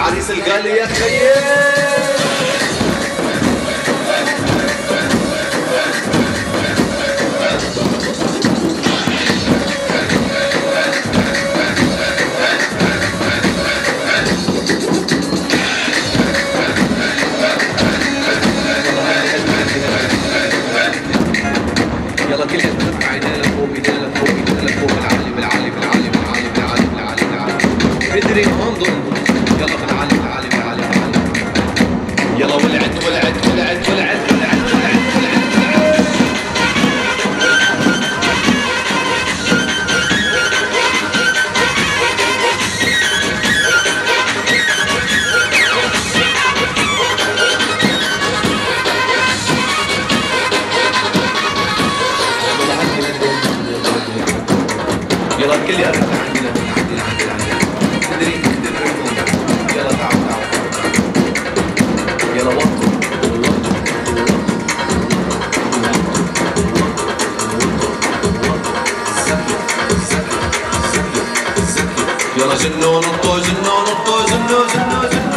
العريس الغالي يا خيي. يلا كل يد عينينا لفوق ايدينا لفوق ايدينا لفوق العالي بالعالي بالعالي بالعالي بالعالي بالعالي بالعالي ادري انظر يلا بالعالي بالعالي بالعالي بالعالي يلا ولعت ولعت ولعت ولعت ولعت ولعت يلا الكل يقرب عندنا عندنا تدري يلا تعال يلا وطوا يلا جنون نطوا جنون نطوا جنون جنون جنون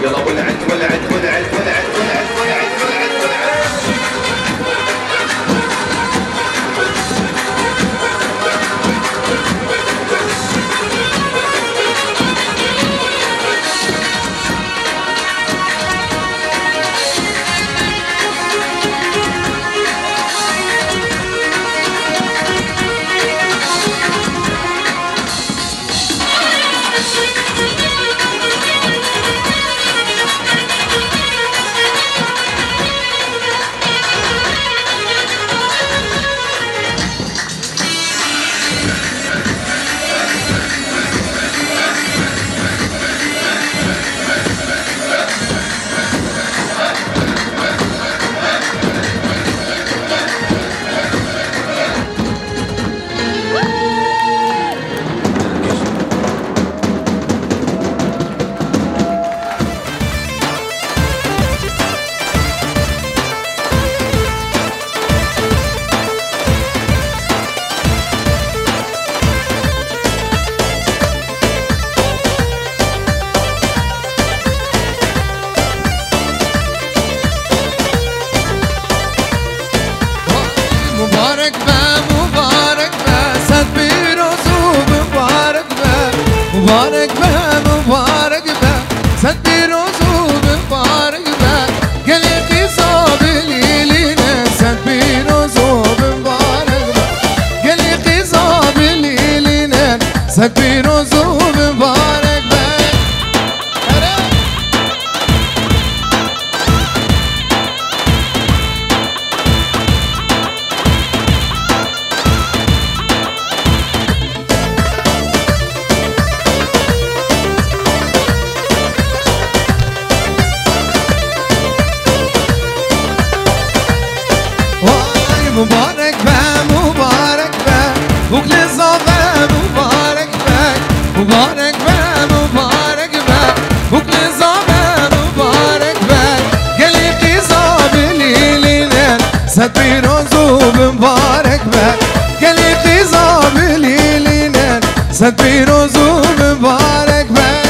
يلا ولعت ولعت ولعت ولعت ولعت ولعت ولعت ولعت مبارك به مبارك به صدي رزوب مبارك به قلقي صاب ليلنا صدي رزوب مبارك به قلقي صاب ليلنا صدي رزوب مبارك به مبارك به مبارك به وكل صافه مبارك به مبارك به مبارك به وكل صافه مبارك به قلقي صاب ليلنا صدي رزوب مبارك به قلقي صاب ليلنا صدي رزوب مبارك به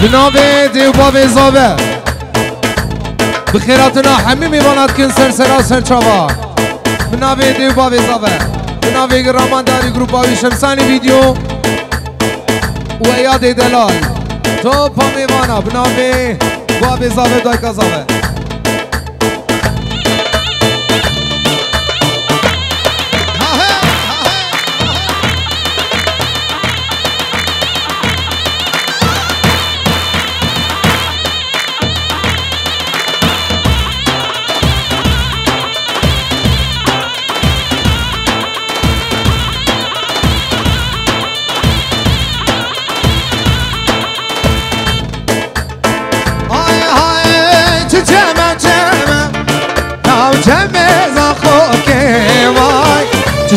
بنابه دیو باب زابه بخیراتنا همه میواند کن سرسرا سرچاوا بنابه دیو باب زابه بنابه گرامان داری گروپ آوی شمسانی ویدیو ویادی دلال تو پا میوانا بنامی بابی زاوه دایکا زاوه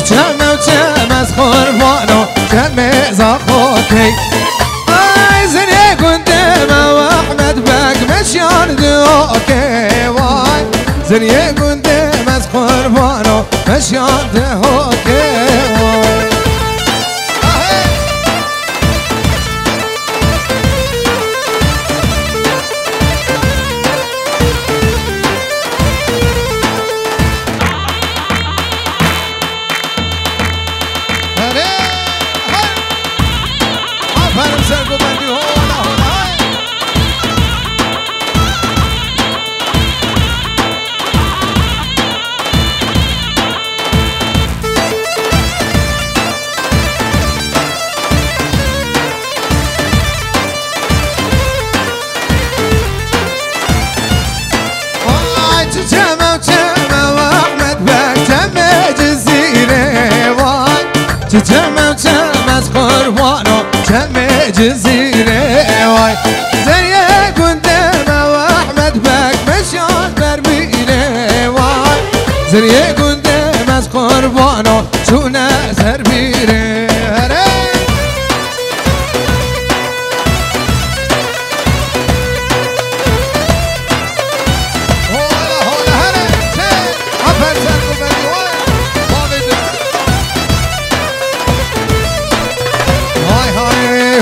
چمم چم از قربانو چم زاخوکی آی زنی گندم و احمد بک مشیان دوکی وای زنی گندم از قربانو مشیان دوکی وای تمام تم از قربانو تم جزیره وای زریه گندم و احمد بک مشان بربیره وای زریه گندم از قربانو چونه سربیره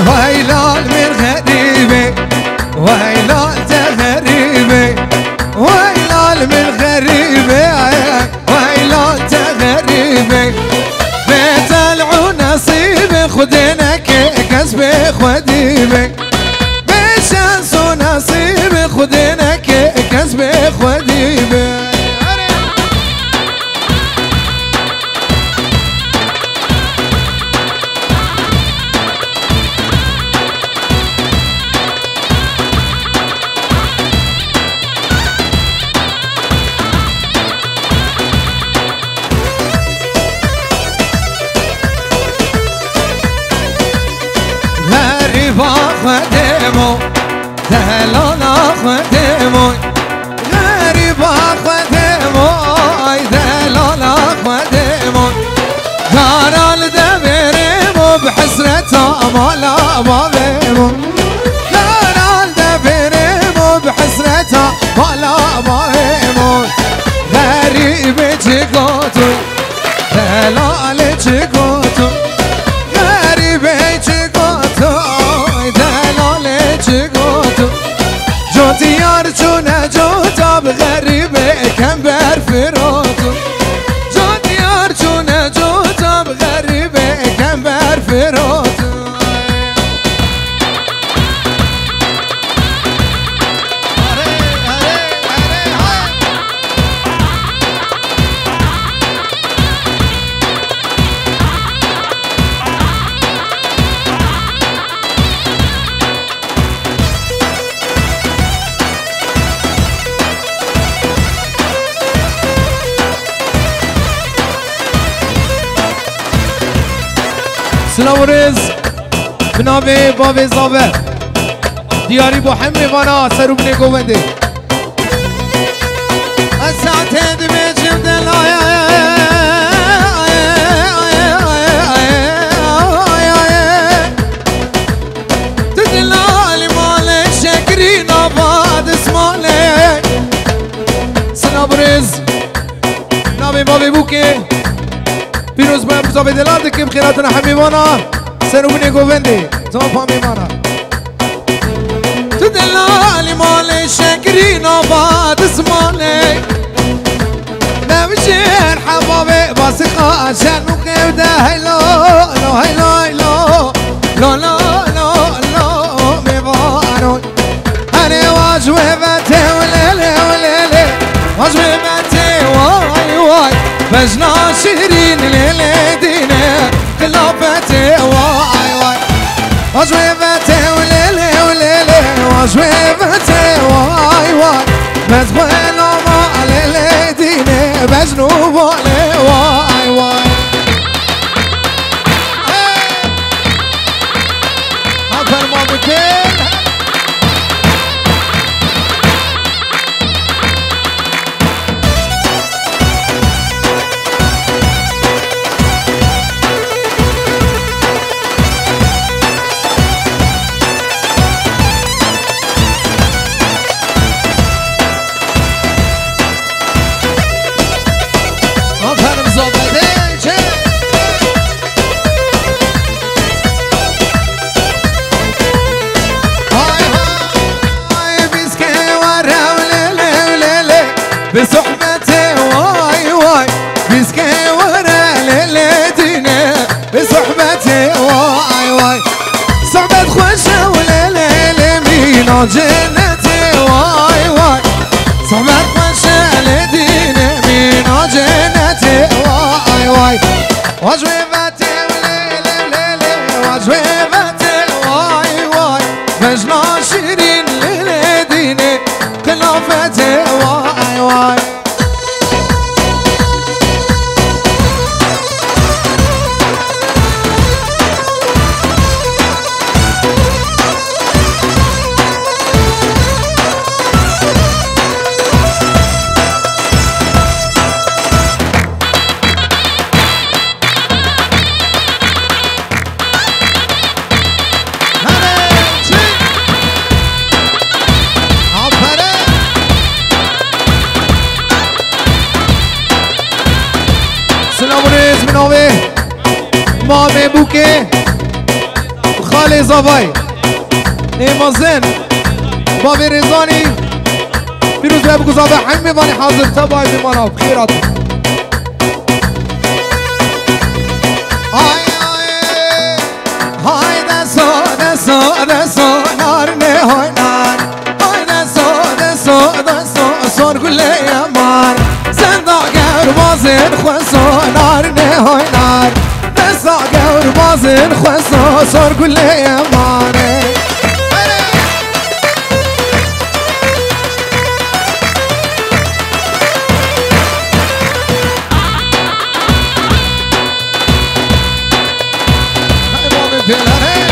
ويلال من غريبي ويلال تغريبي ويلال من غريبي ويلال تغريبي بيت العنصيبي خدنا كسبي خديبي بشانس ونصيبي خدنا كسبي خديبي خدمو دلالا خدمو غریبا خدمو دلالا خدمو دارال دبرمو بحسرته مالا بابمو دارال دبرمو بحسرته مالا بابمو غریب چگوتو دلال چگوتو غریب چگوتو جو دیار چونه جو تاب غریبه کم بر فراتو جو دیار چونه جو تاب غریبه کم بر فراتو سلامورز بنابه بابه زاوه دیاری با هم میوانا سروب نگوونده از ساعت دمیشم دلای تو دلالی مال شکری نباد اسماله سلامورز نابه بابه بوکه پیروز باید بزاوه دلاده که بخیراتون حمیوانا سروب نگوونده زاپا میوانا تو دلالی مال شکری نباد اسماله نوشیر حبابي باسقا شنو قيودة هيلو لو هيلو هيلو لو لو لو وجويبتي وليلي وليلي وجويبتي واي واي بجنا شيرين ليلي ديني خلافتي واي واي وجويبتي وليلي وليلي وجويبتي واي واي بزبوينا ما ليلي ديني بجنو بالي واي واي هفر ما بكين بصحبتي واي واي بيسكي ورا ليلتنا بصحبتي واي واي صحبة خوشة وليلة مينا جنتي واي واي صحبة خوشة لدينا مينا جنتي واي واي وجويبتي وليلة ليلة وجويبتي واي واي بجنا شيرين للدينا خلافتي واي واي مامي بوكي خالي زباي مازن بابي رزاني فيروز بابكو زباي حمي باني حاضر تباي بمانا بخيرات هاي هاي دسو نار هاي نار هاي دسو صور كل يمان صندوق بازن خسو نار هاي نار ساقة وربازن خسو صار كل يماني هاي بابي فيلاني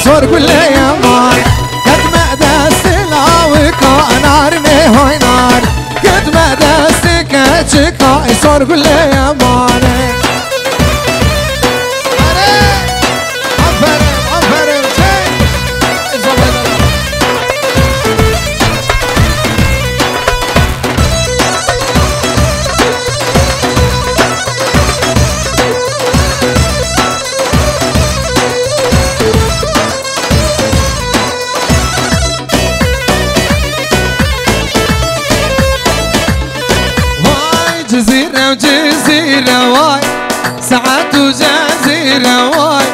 صور كل يمان قد ما دستنا وكا نارني هاي نار قد ما دستك تشكا صور كل يمان جزيرة واي ساعات وجزيرة واي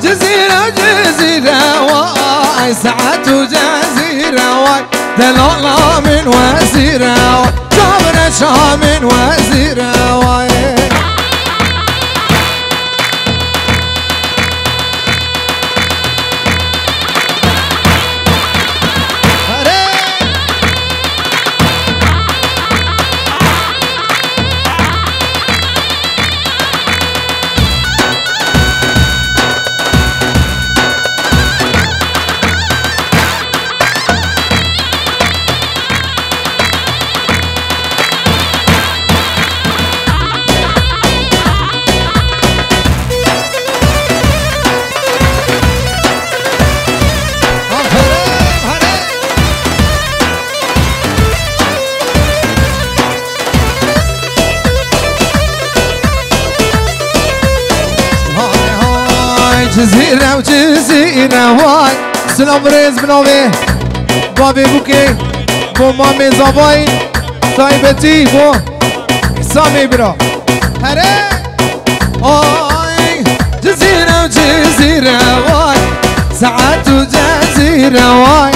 جزيرة واي ساعات وجزيرة واي دلالة من وزيرة واي جابرة من وزيرة واي جزيرة وجزيرة واي سلام ريز بنوبي بابي بوكي بو مامي زباين طيبتي بو سامي برا هري جزيرة وجزيرة واي ساعات وجزيرة واي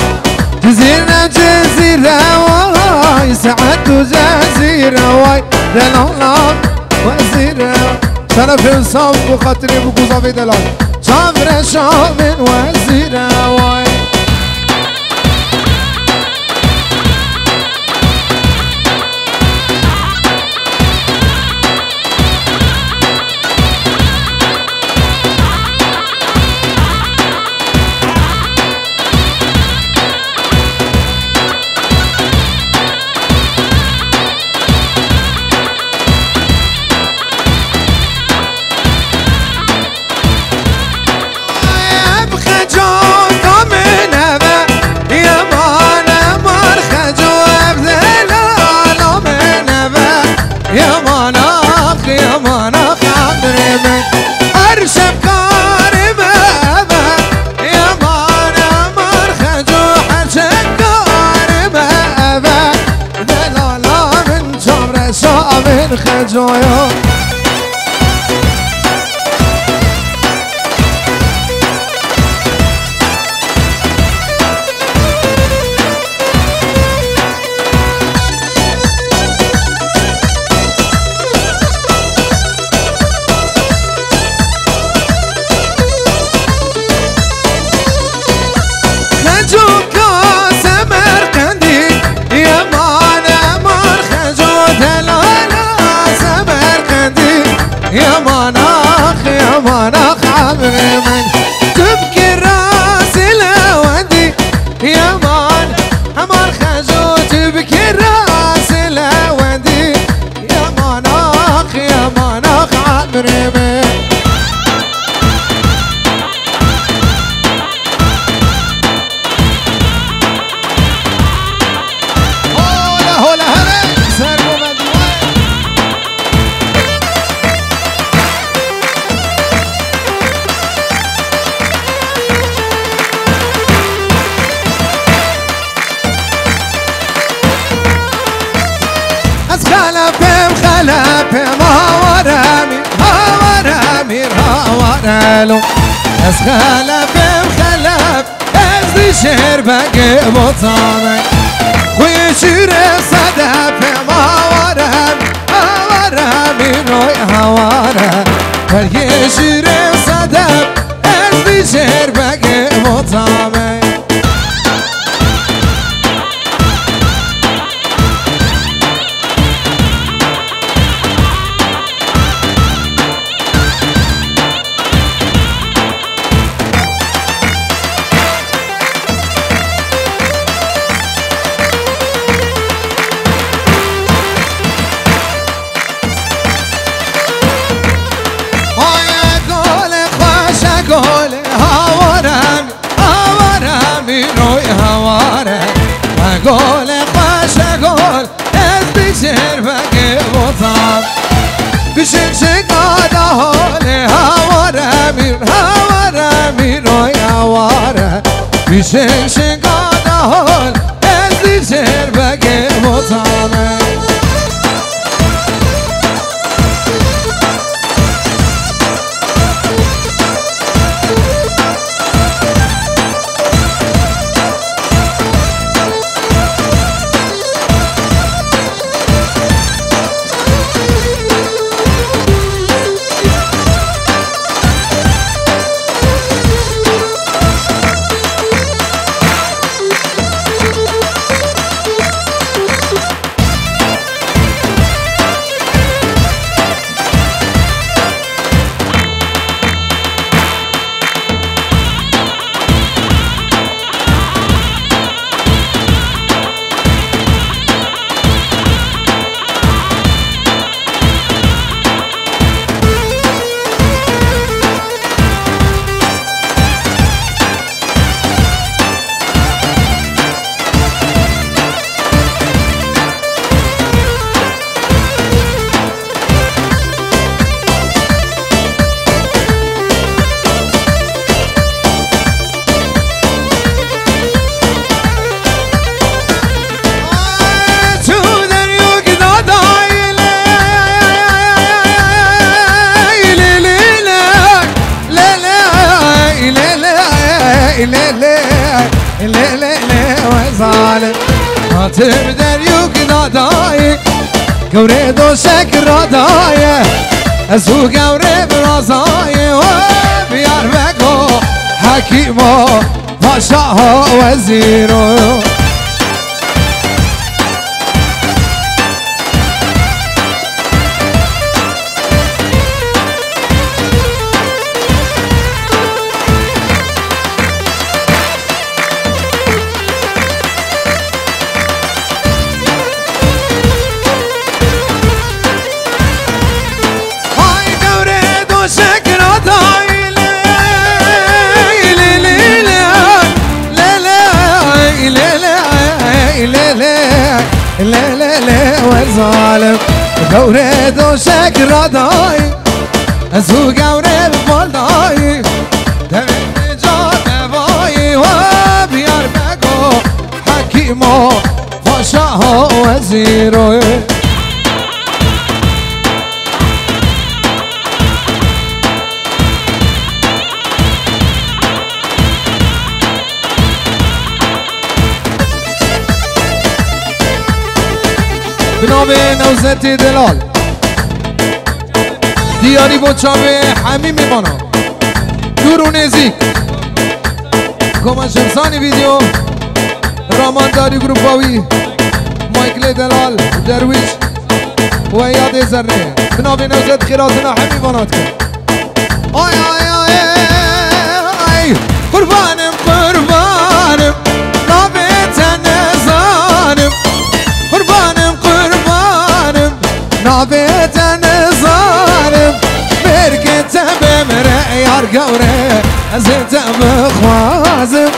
جزيرة وجزيرة واي ساعات وجزيرة واي دلالام وزيرة شرف انصاف بخاطري بكوزا في دلال شافر شامن وزيرة واي من خجايا يا مناخ عمري من تبكي الراس لودي يا عمر خجو تبكي الراس لودي يا مناخ عمري من هولا هلا سرقوا مدوين خلافهم هاورامير از خلف ازدی شهر بگه بطامه خوی شیر صدفهم هاورامیر روی هاواره بگه شیر صدف ازدی شهر بگه بطامه گل هاورمی روی هواره گل خوش گل از بیشتر بگه بطام بیشتر شکاده حال هاورمی روی هواره بیشتر شکاده حال از بیشتر بگه بطامه وظالم ما تقدر يوكنا داي قوري دوشك راداي ازو قوري برازاي وبيار بكو حكيمو باشا وزيرو والظالم قوري دوشك راداي ازو قوري بفالداي دمي جاد باي وبيار بكو حكيمو فاشا وزيرو بنابه نوزتی دلال دیاری بچابه همین میمانا دور و نزیک کمان شمسانی ویدیو رامانداری گروپاوی مایکل دلال درویش و یاد زرنه بنابه نوزت خیراتنا همین بانات کن آی آی آی آی قربانم قربانم نابه تنزانم قربانم قربانم نابت نظالم بركت بمرع يار قوري ازت بخوازم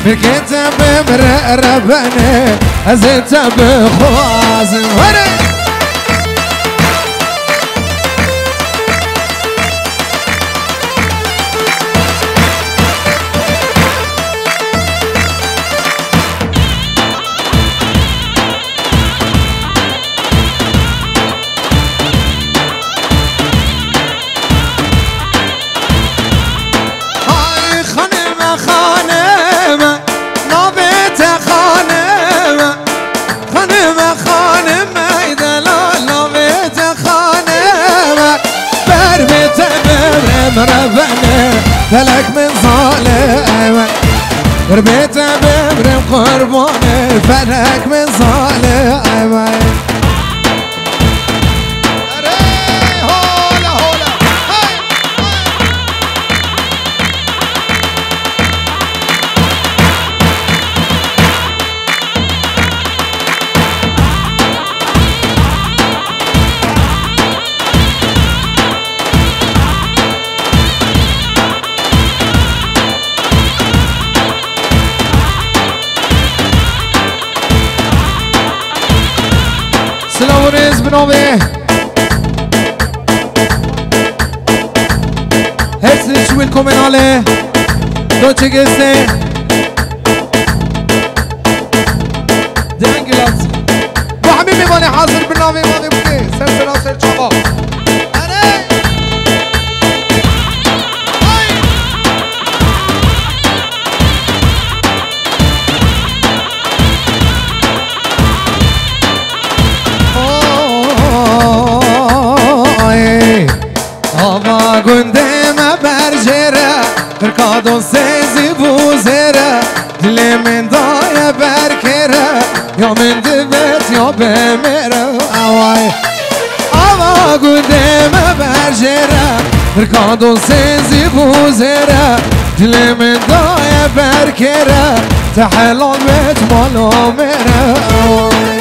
بركت بمرع ربنا ازت بخوازم ربنا فلك من ظالم ربيت بمرم قرباني فلك من ظالم سلامونيز بنوبه herzlich willkommen alle deutsche Gäste danke lass وحبيبي ماني حاضر بنوبه ماني بكي سلسلة شباب قندم برجره فرقادو سيزي بوزره دل من داية بركره يا من دبت يا بمره اواي اوا قندم برجره فرقادو سيزي بوزره دل من داية بركره تحلال بيت مالو مره اواي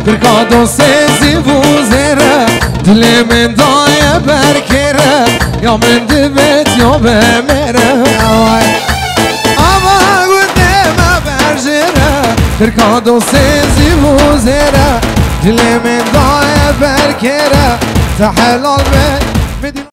فرقادو سيزي بوزره دل من داية بركره يا من دبت يا بمره اما قدام تركادو سيزي وزيرة جلي من ضايا بركيرة تحلال بيت